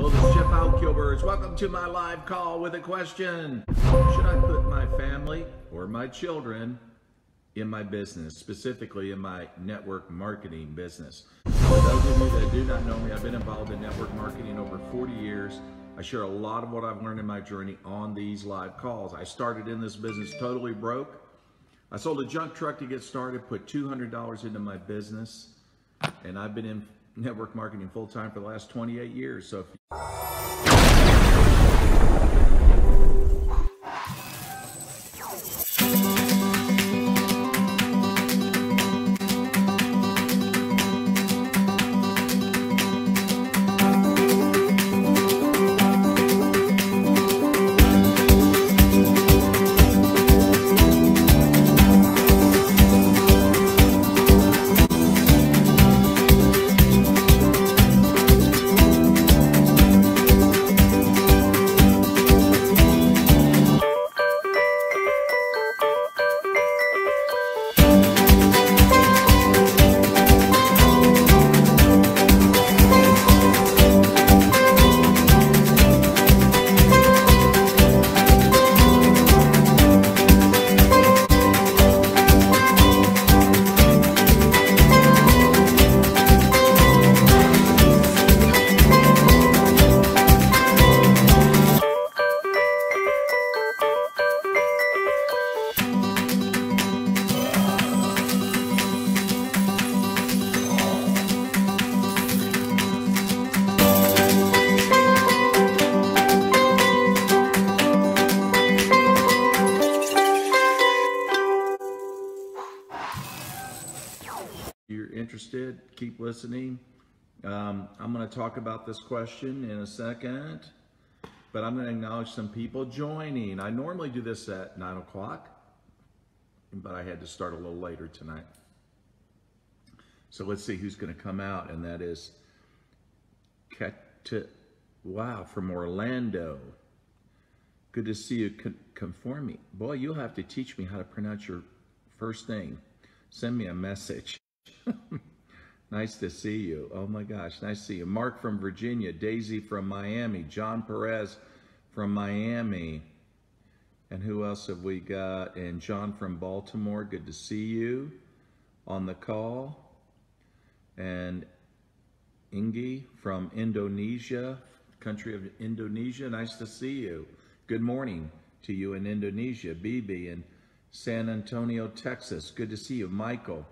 Hello, this is Jeff Alkilberts. Welcome to my live call with a question. Should I put my family or my children in my business, specifically in my network marketing business? For those of you that do not know me, I've been involved in network marketing over 40 years. I share a lot of what I've learned in my journey on these live calls. I started in this business totally broke. I sold a junk truck to get started, put $200 into my business, and I've been in network marketing full-time for the last 28 years. So you're interested, keep listening. I'm going to talk about this question in a second, but I'm going to acknowledge some people joining. I normally do this at 9 o'clock, but I had to start a little later tonight. So let's see who's going to come out, and that is wow, from Orlando. Good to see you, Conformi. Boy, you'll have to teach me how to pronounce your first name. Send me a message. Nice to see you. Oh my gosh, nice to see you. Mark from Virginia, Daisy from Miami, John Perez from Miami, and who else have we got? And John from Baltimore, good to see you on the call. And Ingi from Indonesia, country of Indonesia, nice to see you. Good morning to you in Indonesia. Bibi in San Antonio, Texas, good to see you. Michael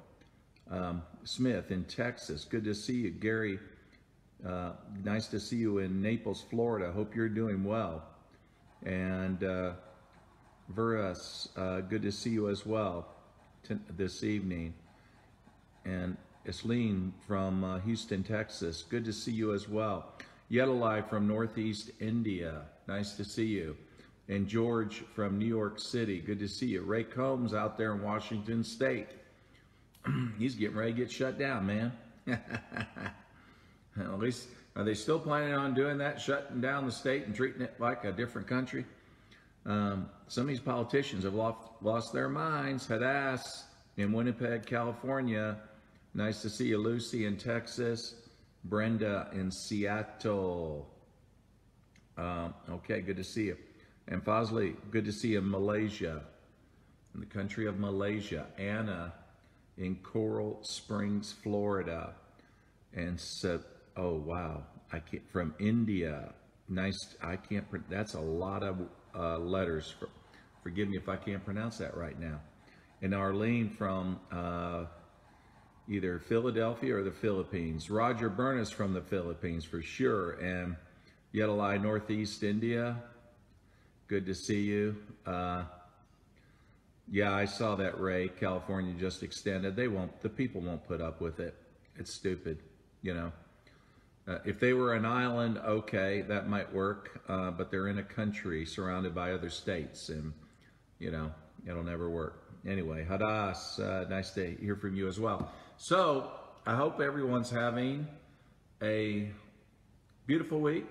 Smith in Texas, good to see you. Gary, nice to see you in Naples, Florida. Hope you're doing well. And Veras, good to see you as well this evening. And Isleen from Houston, Texas, good to see you as well. Yedalai from Northeast India, nice to see you. And George from New York City, good to see you. Ray Combs out there in Washington State. He's getting ready to get shut down, man. At least, are they still planning on doing that, shutting down the state and treating it like a different country? Some of these politicians have lost their minds. Hadass in Winnipeg, California. Nice to see you. Lucy in Texas. Brenda in Seattle. Okay, good to see you. And Fazli, good to see you in Malaysia, in the country of Malaysia. Anna in Coral Springs, Florida. And so, oh wow, I can't, from India. Nice, I can't, that's a lot of letters. Forgive me if I can't pronounce that right now. And Arlene from either Philadelphia or the Philippines. Roger Burness from the Philippines for sure. And Yedalai, Northeast India. Good to see you. Yeah, I saw that, Ray. California just extended. The people won't put up with it. It's stupid, you know. If they were an island, okay, that might work. But they're in a country surrounded by other states, and you know, it'll never work. Anyway, Hadass, nice to hear from you as well. So I hope everyone's having a beautiful week.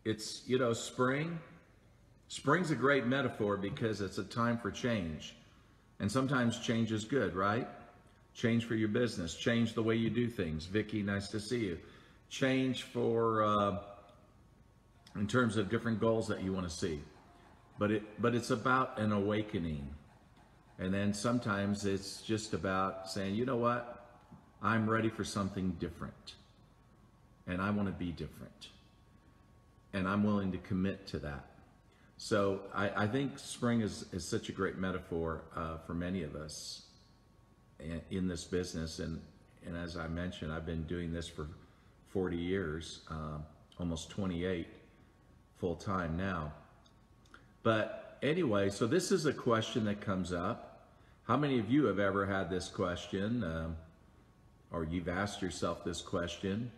It's, you know, spring. Spring's a great metaphor because it's a time for change. And sometimes change is good, right? Change for your business, change the way you do things. Vicky, nice to see you. Change for in terms of different goals that you want to see. But it's about an awakening. And then sometimes it's just about saying, you know what? I'm ready for something different. And I want to be different. And I'm willing to commit to that. So I think spring is such a great metaphor for many of us in this business. And as I mentioned, I've been doing this for 40 years, almost 28 full time now. But anyway, so this is a question that comes up. How many of you have ever had this question, or you've asked yourself this question?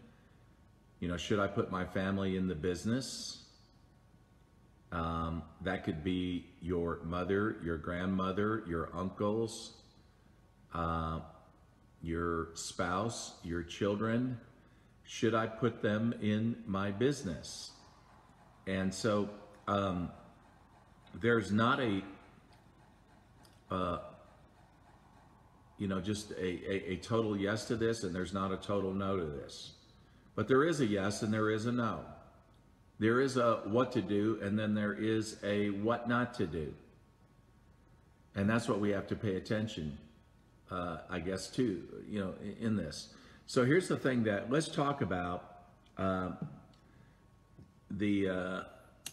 You know, should I put my family in the business? That could be your mother, your grandmother, your uncles, your spouse, your children. Should I put them in my business? And so there's not just a total yes to this, and there's not a total no to this. But there is a yes and there is a no. There is a what to do, and then there is a what not to do. And that's what we have to pay attention, I guess, to, in this. So here's the thing let's talk about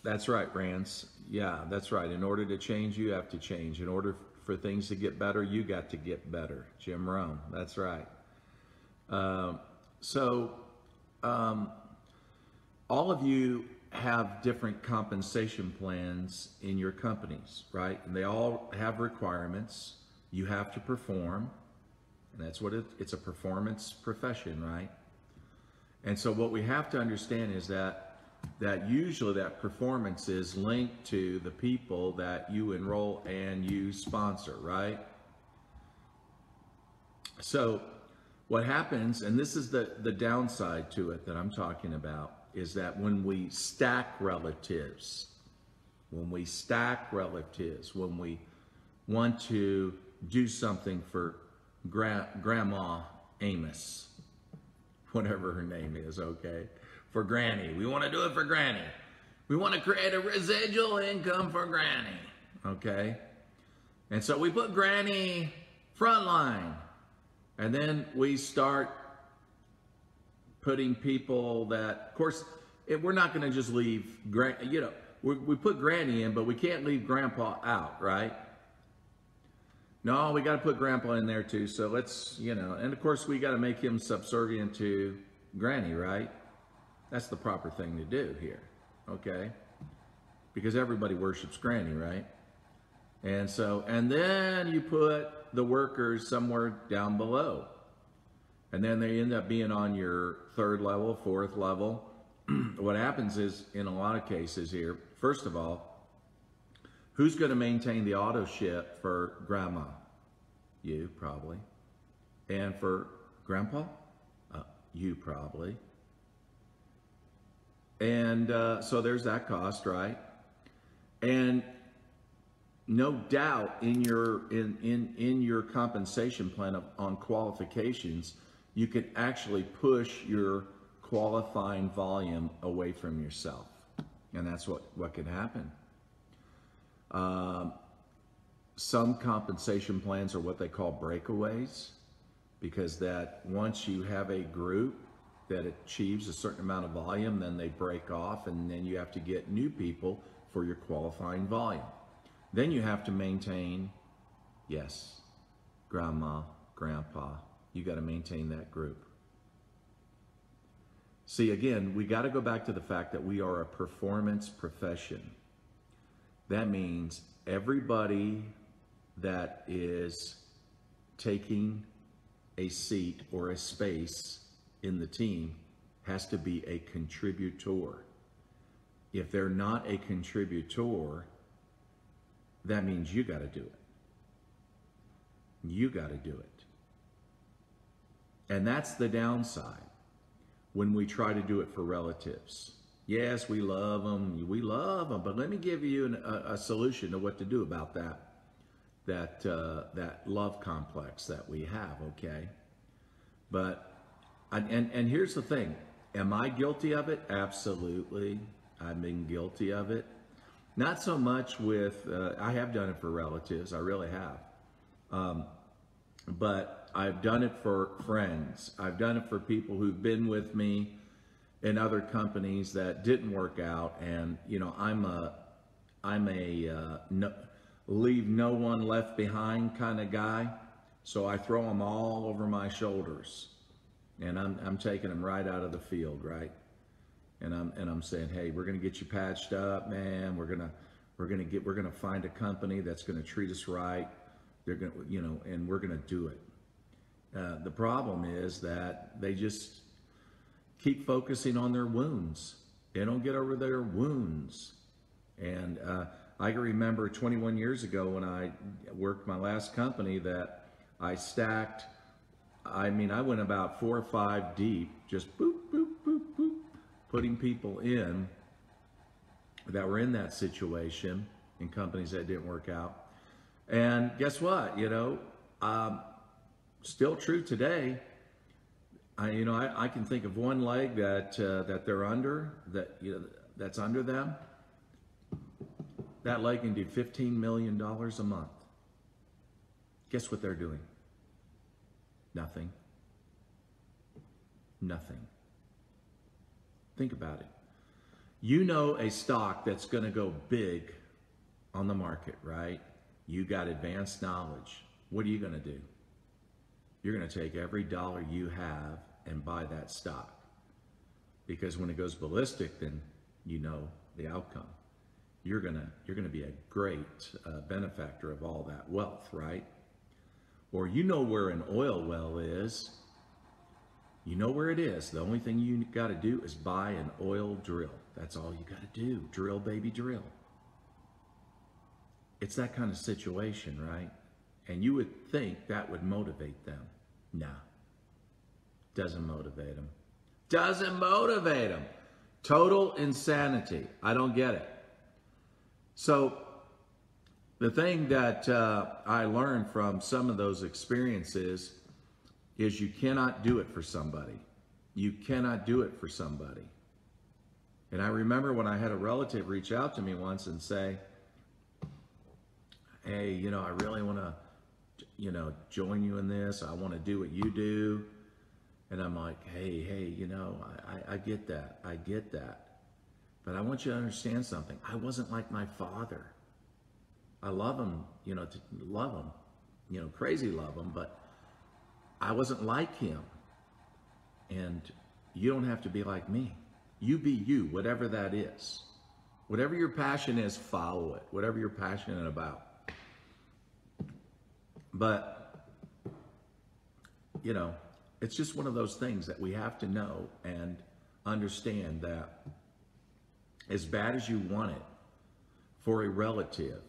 that's right, Rance. Yeah, that's right. In order to change, you have to change. In order for things to get better, you got to get better. Jim Rohn, that's right. All of you have different compensation plans in your companies, right? And they all have requirements. You have to perform, and that's what it's a performance profession, right? And so what we have to understand is that usually that performance is linked to the people that you enroll and you sponsor, right? So what happens, and this is the downside to it that I'm talking about, is that when we stack relatives, when we want to do something for Grandma Amos, whatever her name is, okay? For Granny. We want to do it for Granny. We want to create a residual income for Granny, okay? And so we put Granny frontline. And then we start putting people that, of course, we're not going to just leave, we put Granny in, but we can't leave Grandpa out, right? No, we got to put Grandpa in there too. So let's, and of course we got to make him subservient to Granny, right? That's the proper thing to do here, okay? Because everybody worships Granny, right? And then you put the workers somewhere down below. And then they end up being on your third level, fourth level. What happens is, in a lot of cases here, first of all, who's going to maintain the auto ship for Grandma? You, probably. And for Grandpa? You, probably. And so there's that cost, right? And no doubt in your compensation plan on qualifications, you can actually push your qualifying volume away from yourself. And that's what can happen. Some compensation plans are what they call breakaways, because that once you have a group that achieves a certain amount of volume, then they break off, and then you have to get new people for your qualifying volume. Then you have to maintain, yes, Grandma, Grandpa, you got to maintain that group. See, again, we got to go back to the fact that we are a performance profession. That means everybody that is taking a seat or a space in the team has to be a contributor. If they're not a contributor, that means you got to do it. You got to do it. And that's the downside when we try to do it for relatives. Yes, we love them, but let me give you a solution to what to do about that love complex that we have, okay? But, and here's the thing, am I guilty of it? Absolutely. I've been guilty of it. Not so much with, I have done it for relatives, I really have. But I've done it for friends. I've done it for people who've been with me in other companies that didn't work out. And, you know, I'm a no, leave no one left behind kind of guy. So I throw them all over my shoulders, and I'm taking them right out of the field, right? And I'm saying, hey, we're gonna get you patched up, man. We're gonna find a company that's gonna treat us right. They're gonna, you know, and we're gonna do it. The problem is that they just keep focusing on their wounds. They don't get over their wounds. And I can remember 21 years ago when I worked my last company that I stacked, I mean, I went about 4 or 5 deep, just boop, boop, boop, boop, putting people in that were in that situation in companies that didn't work out. And guess what? You know, still true today. I can think of one leg that they're under, that, you know, that's under them. That leg can do $15 million a month. Guess what they're doing? Nothing. Nothing. Think about it. You know a stock that's going to go big on the market, right? You got advanced knowledge. What are you going to do? You're going to take every dollar you have and buy that stock. Because when it goes ballistic, then you know the outcome. You're gonna be a great benefactor of all that wealth, right? Or you know where an oil well is. You know where it is. The only thing you got to do is buy an oil drill. That's all you got to do. Drill, baby, drill. It's that kind of situation, right? And you would think that would motivate them. Nah. Doesn't motivate them. Doesn't motivate them. Total insanity. I don't get it. So the thing that I learned from some of those experiences is you cannot do it for somebody. You cannot do it for somebody. And I remember when I had a relative reach out to me once and say, hey, you know, I really want to, you know, join you in this. I want to do what you do. And I'm like, hey, you know, I get that. I get that. But I want you to understand something. I wasn't like my father. I love him, you know, love him, you know, crazy love him, but I wasn't like him. And you don't have to be like me. You be you, whatever that is. Whatever your passion is, follow it. Whatever you're passionate about. But, you know, it's just one of those things that we have to know and understand that as bad as you want it for a relative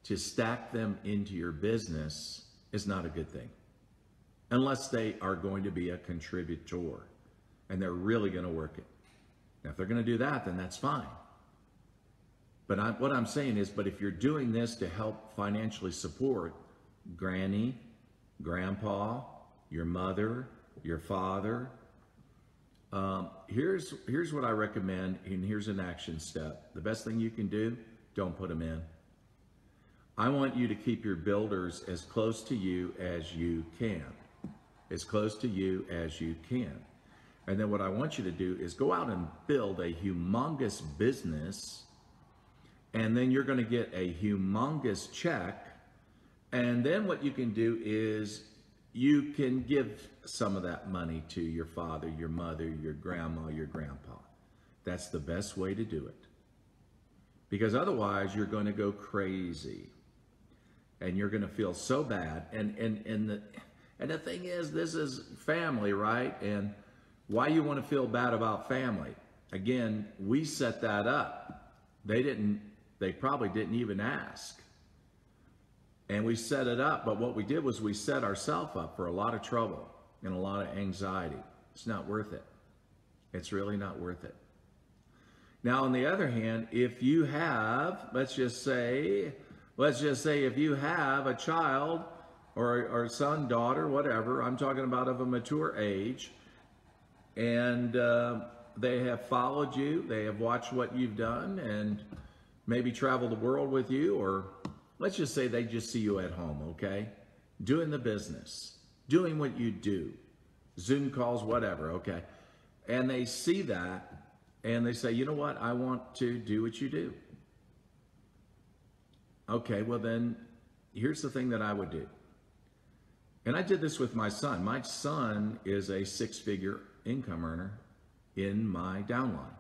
to stack them into your business is not a good thing. Unless they are going to be a contributor and they're really going to work it. Now, if they're going to do that, then that's fine. But what I'm saying is, but if you're doing this to help financially support granny, grandpa, your mother, your father, here's what I recommend, and here's an action step. The best thing you can do, don't put them in. I want you to keep your builders as close to you as you can. As close to you as you can. And then what I want you to do is go out and build a humongous business, and then you're going to get a humongous check. And then what you can do is you can give some of that money to your father, your mother, your grandma, your grandpa. That's the best way to do it. Because otherwise you're going to go crazy. And you're going to feel so bad. And the thing is, this is family, right? And why you want to feel bad about family? Again, we set that up. They probably didn't even ask. And we set it up, but what we did was we set ourselves up for a lot of trouble and a lot of anxiety. It's not worth it. It's really not worth it. Now, on the other hand, if you have, let's just say if you have a child or son, daughter, whatever, I'm talking about of a mature age, and they have followed you, they have watched what you've done, and maybe traveled the world with you, or let's just say they just see you at home, okay? Doing the business, doing what you do, Zoom calls, whatever, okay? And they see that and they say, you know what, I want to do what you do. Okay, well then, here's the thing that I would do. And I did this with my son. My son is a six-figure income earner in my downline.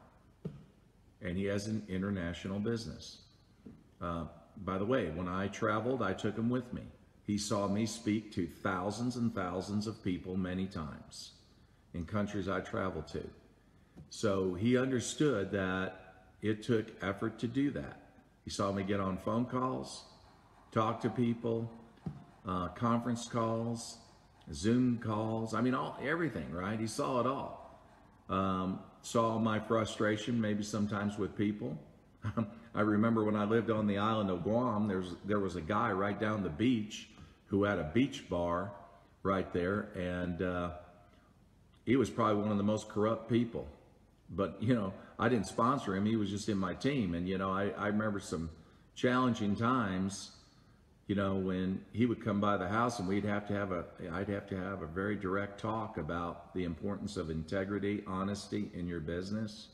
And he has an international business. By the way, when I traveled, I took him with me. He saw me speak to thousands and thousands of people many times in countries I traveled to. So he understood that it took effort to do that. He saw me get on phone calls, talk to people, conference calls, Zoom calls. I mean, everything, right? He saw it all. Saw my frustration, maybe sometimes with people. I remember when I lived on the island of Guam, there was a guy right down the beach who had a beach bar right there, and he was probably one of the most corrupt people. But, you know, I didn't sponsor him. He was just in my team. And, you know, I remember some challenging times, you know, when he would come by the house and I'd have to have a very direct talk about the importance of integrity, honesty in your business.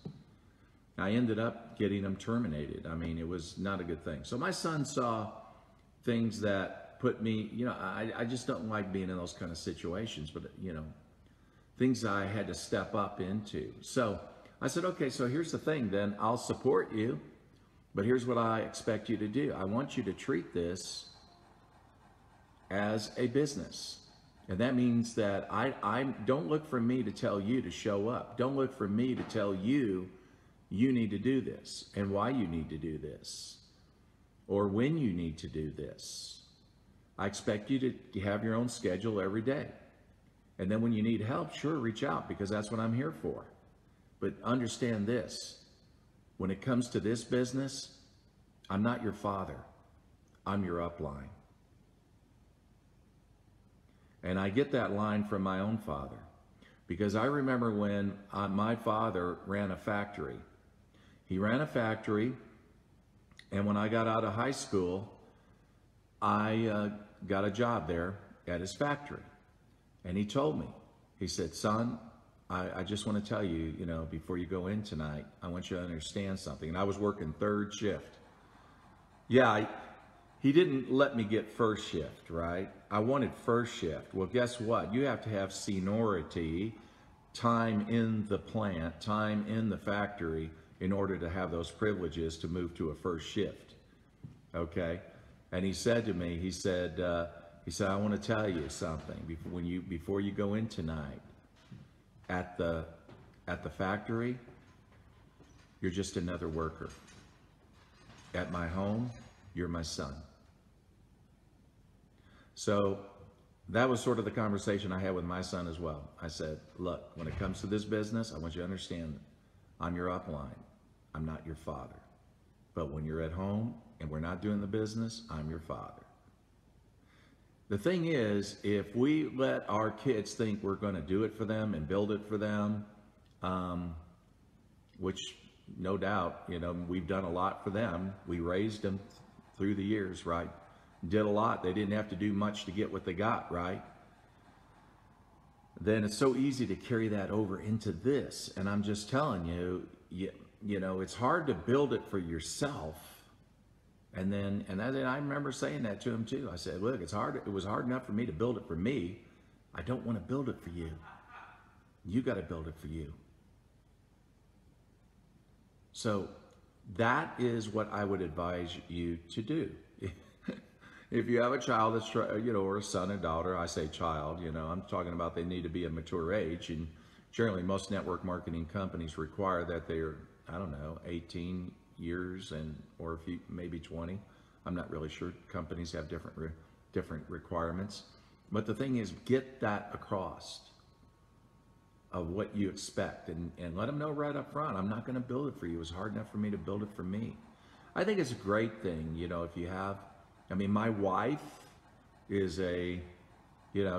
I ended up getting him terminated. I mean, it was not a good thing. So my son saw things that put me, you know, I just don't like being in those kind of situations, but, you know, things I had to step up into. So I said, okay, so here's the thing then. I'll support you, but here's what I expect you to do. I want you to treat this as a business. And that means that I don't look for me to tell you to show up. Don't look for me to tell you you need to do this and why you need to do this or when you need to do this. I expect you to have your own schedule every day. And then when you need help, sure, reach out, because that's what I'm here for. But understand this, when it comes to this business, I'm not your father, I'm your upline. And I get that line from my own father, because I remember when my father ran a factory. He ran a factory, and when I got out of high school, I got a job there at his factory. And he told me, he said, son, I just want to tell you, you know, before you go in tonight, I want you to understand something. And I was working third shift. Yeah, he didn't let me get first shift, right? I wanted first shift. Well, guess what? You have to have seniority, time in the plant, time in the factory in order to have those privileges to move to a first shift, okay? And he said to me, he said, I want to tell you something before you go in tonight. At the factory, you're just another worker. At my home, you're my son. So that was sort of the conversation I had with my son as well. I said, look, when it comes to this business, I want you to understand I'm your upline. I'm not your father. But when you're at home and we're not doing the business, I'm your father. The thing is, if we let our kids think we're going to do it for them and build it for them, which no doubt, you know, we've done a lot for them. We raised them through the years, right? Did a lot. They didn't have to do much to get what they got, right? Then it's so easy to carry that over into this. And I'm just telling you, you know, it's hard to build it for yourself. And then I remember saying that to him too. I said, look, it was hard enough for me to build it for me. I don't want to build it for you. You got to build it for you. So that is what I would advise you to do. If you have a child that's, you know, or a son or daughter, I say child, you know, I'm talking about they need to be a mature age. And generally most network marketing companies require that they're, I don't know, 18 years or if you maybe 20. I'm not really sure. Companies have different requirements. But the thing is, get that across of what you expect and let them know right up front, I'm not going to build it for you. It was hard enough for me to build it for me. I think it's a great thing, you know, if you have, I mean, my wife is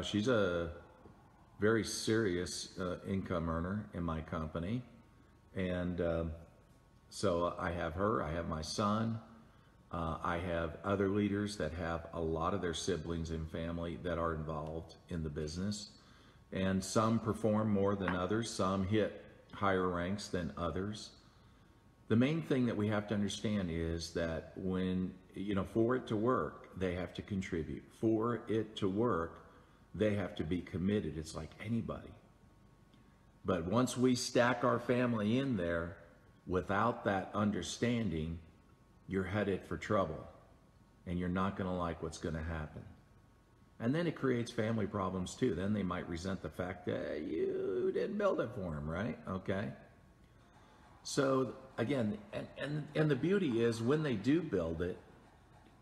she's a very serious income earner in my company. And so I have her, I have my son, I have other leaders that have a lot of their siblings and family that are involved in the business. And some perform more than others, some hit higher ranks than others. The main thing that we have to understand is that when, for it to work, they have to contribute. For it to work, they have to be committed. It's like anybody. But once we stack our family in there without that understanding, you're headed for trouble and you're not going to like what's going to happen. And then it creates family problems too. Then they might resent the fact that you didn't build it for them, right? Okay. So again, and the beauty is when they do build it,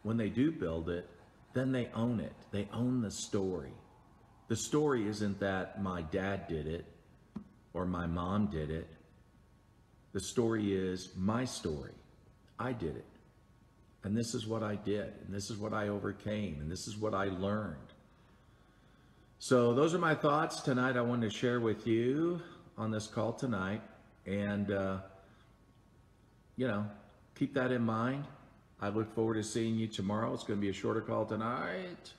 then they own it. They own the story. The story isn't that my dad did it or my mom did it. The story is my story. I did it. And this is what I did. And this is what I overcame. And this is what I learned. So those are my thoughts tonight I wanted to share with you on this call tonight. And, keep that in mind. I look forward to seeing you tomorrow. It's going to be a shorter call tonight,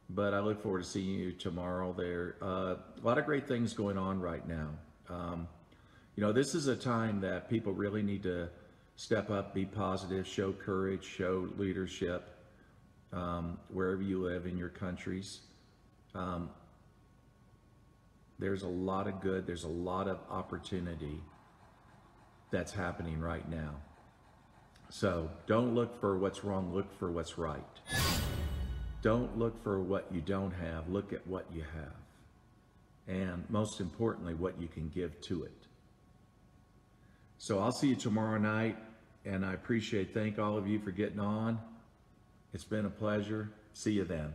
but I look forward to seeing you tomorrow there. A lot of great things going on right now. This is a time that people really need to step up, be positive, show courage, show leadership, wherever you live in your countries. There's a lot of good, there's a lot of opportunity that's happening right now. So don't look for what's wrong, look for what's right. Don't look for what you don't have, look at what you have. And most importantly, what you can give to it. So I'll see you tomorrow night, and I thank all of you for getting on. It's been a pleasure. See you then.